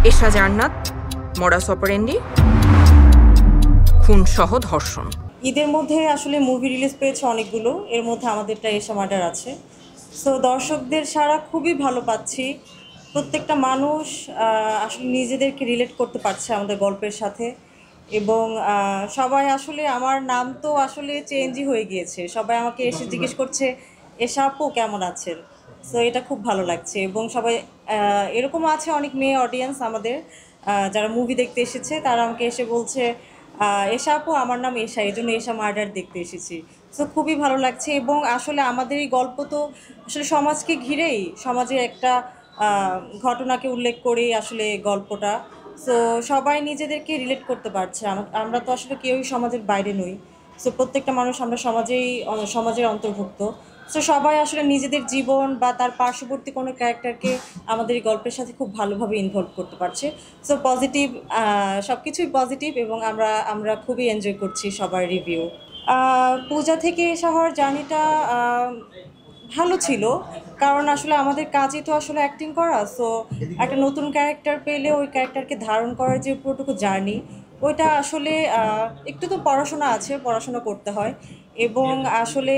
এশা জান্নাত, modus operandi, খুন সহ ধর্ষণ। ঈদের মধ্যে আসলে মুভি রিলিজ পেয়েছে অনেকগুলো, এর মধ্যে আমাদেরটা এশা মার্ডার আছে। সো দর্শকদের সাড়া খুবই ভালো পাচ্ছি। প্রত্যেকটা মানুষ আসলে নিজেদেরকে রিলেট করতে পারছে আমাদের গল্পের সাথে। এবং সবাই আসলে, আমার নাম তো আসলে চেঞ্জই হয়ে গিয়েছে, সবাই আমাকে এসে জিজ্ঞেস করছে এশা আপু কেমন আছেন। সো এটা খুব ভালো লাগছে। এবং সবাই এরকমও আছে অনেক মেয়ে অডিয়েন্স আমাদের, যারা মুভি দেখতে এসেছে, তারা আমাকে এসে বলছে এশা আপু আমার নাম এশা, এই জন্য এশা মার্ডার দেখতে এসেছি। সো খুবই ভালো লাগছে। এবং আসলে আমাদের এই গল্প তো আসলে সমাজকে ঘিরেই, সমাজের একটা ঘটনাকে উল্লেখ করেই আসলে গল্পটা। সো সবাই নিজেদেরকে রিলেট করতে পারছে। আমরা তো আসলে কেউই সমাজের বাইরে নই। সো প্রত্যেকটা মানুষ আমরা সমাজের অন্তর্ভুক্ত। সো সবাই আসলে নিজেদের জীবন বা তার পার্শ্ববর্তী কোনো ক্যারেক্টারকে আমাদের এই গল্পের সাথে খুব ভালোভাবে ইনভলভ করতে পারছে। সো পজিটিভ, সব কিছুই পজিটিভ। এবং আমরা খুবই এনজয় করছি সবার রিভিউ। পূজা থেকে শহর জার্নিটা ভালো ছিল, কারণ আসলে আমাদের কাজই তো আসলে অ্যাক্টিং করা। সো একটা নতুন ক্যারেক্টার পেলে ওই ক্যারেক্টারকে ধারণ করার যে পুরোটুকু জার্নি, ওইটা আসলে একটু তো পড়াশোনা আছে, পড়াশোনা করতে হয়। এবং আসলে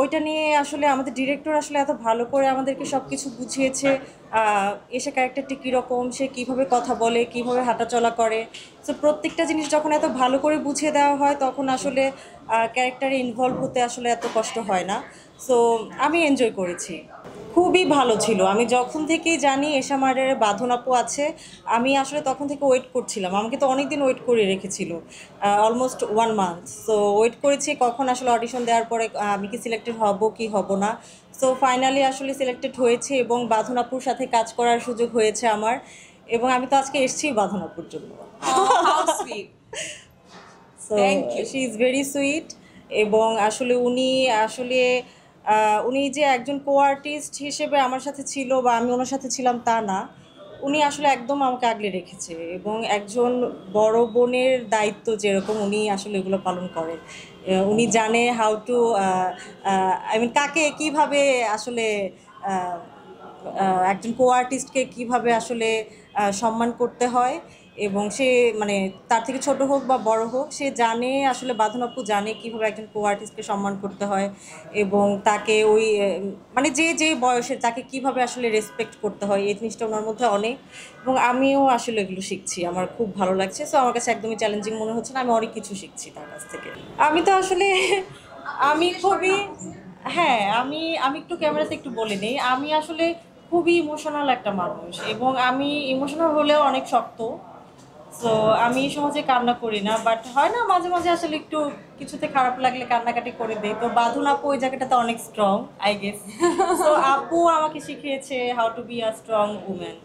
ওইটা নিয়ে আসলে আমাদের ডিরেক্টর আসলে এত ভালো করে আমাদেরকে সব কিছু বুঝিয়েছে। এসে ক্যারেক্টারটি কীরকম, সে কীভাবে কথা বলে, কীভাবে হাঁটাচলা করে। সো প্রত্যেকটা জিনিস যখন এত ভালো করে বুঝিয়ে দেওয়া হয়, তখন আসলে ক্যারেক্টারে ইনভলভ হতে আসলে এত কষ্ট হয় না। সো আমি এনজয় করেছি, খুবই ভালো ছিল। আমি যখন থেকেই জানি এশা মার্ডারের বাঁধন আপু আছে, আমি আসলে তখন থেকে ওয়েট করছিলাম। আমাকে তো অনেক দিন ওয়েট করে রেখেছিল, অলমোস্ট 1 মান্থ। সো ওয়েট করেছি কখন আসলে অডিশন দেওয়ার পরে আমি কি সিলেক্টেড হব কি হব না। সো ফাইনালি আসলে সিলেক্টেড হয়েছে এবং বাঁধন আপুর সাথে কাজ করার সুযোগ হয়েছে আমার। এবং আমি তো আজকে এসেছি বাঁধন আপুর জন্য। So she is very sweet. এবং আসলে উনি যে একজন কো আর্টিস্ট হিসেবে আমার সাথে ছিল বা আমি ওনার সাথে ছিলাম তা না, উনি আসলে একদম আমাকে আগলে রেখেছে। এবং একজন বড় বোনের দায়িত্ব যেরকম, উনি আসলে এগুলো পালন করে। উনি জানে হাউ টু, আই মিন কাকে কীভাবে আসলে একজন কো আর্টিস্টকে কীভাবে আসলে সম্মান করতে হয়। এবং সে মানে তার থেকে ছোট হোক বা বড় হোক, সে জানে আসলে, বাঁধন আপু জানে কীভাবে একজন কো আর্টিস্টকে সম্মান করতে হয়। এবং তাকে ওই মানে যে বয়সে তাকে কীভাবে আসলে রেসপেক্ট করতে হয়, এই জিনিসটা ওনার মধ্যে অনেক। এবং আমিও আসলে এগুলো শিখছি, আমার খুব ভালো লাগছে। সো আমার কাছে একদমই চ্যালেঞ্জিং মনে হচ্ছে না, আমি অনেক কিছু শিখছি তার কাছ থেকে। আমি তো আসলে আমি খুবই, হ্যাঁ, আমি একটু ক্যামেরাতে একটু বলে নিই, আমি আসলে খুবই ইমোশনাল একটা মানুষ। এবং আমি ইমোশনাল হলেও অনেক শক্ত। সো আমি সহজে কান্না করি না, বাট হয় না মাঝে মাঝে আসলে একটু কিছুতে খারাপ লাগলে কান্নাকাটি করে দেয়। তো বাঁধন আপু ওই জায়গাটাতে অনেক স্ট্রং, আই গেস। সো আপু আমাকে শিখিয়েছে how to be a strong woman.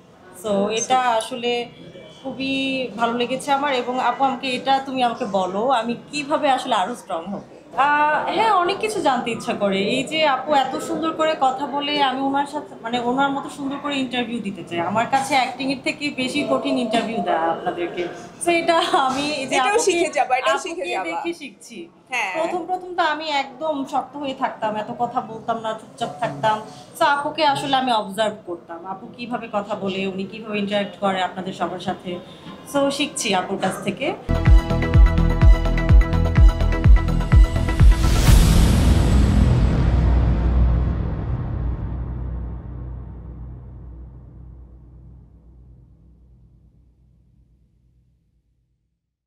So এটা আসলে খুবই ভালো লেগেছে আমার। এবং আপু আমাকে তুমি আমাকে বলো আমি কিভাবে আসলে আরো স্ট্রং হব। হ্যাঁ, অনেক কিছু জানতে ইচ্ছা করে। এই যে আপু এত সুন্দর করে কথা বলে, আমি ওনার সাথে মানে ওনার মতো সুন্দর করে ইন্টারভিউ দিতে চাই। আমার কাছে অ্যাক্টিং এর থেকে বেশি কঠিন ইন্টারভিউ দেওয়া আপনাদেরকে। তো এটা আমি এই যে আপুকে দেখে শিখছি। প্রথম তো আমি একদম শক্ত হয়ে থাকতাম, এত কথা বলতাম না, চুপচাপ থাকতাম। তো আপুকে আসলে আমি অবজার্ভ করতাম, আপু কিভাবে কথা বলে, উনি কিভাবে ইন্টারাক্ট করে আপনাদের সবার সাথে। সো শিখছি আপুর কাছ থেকে।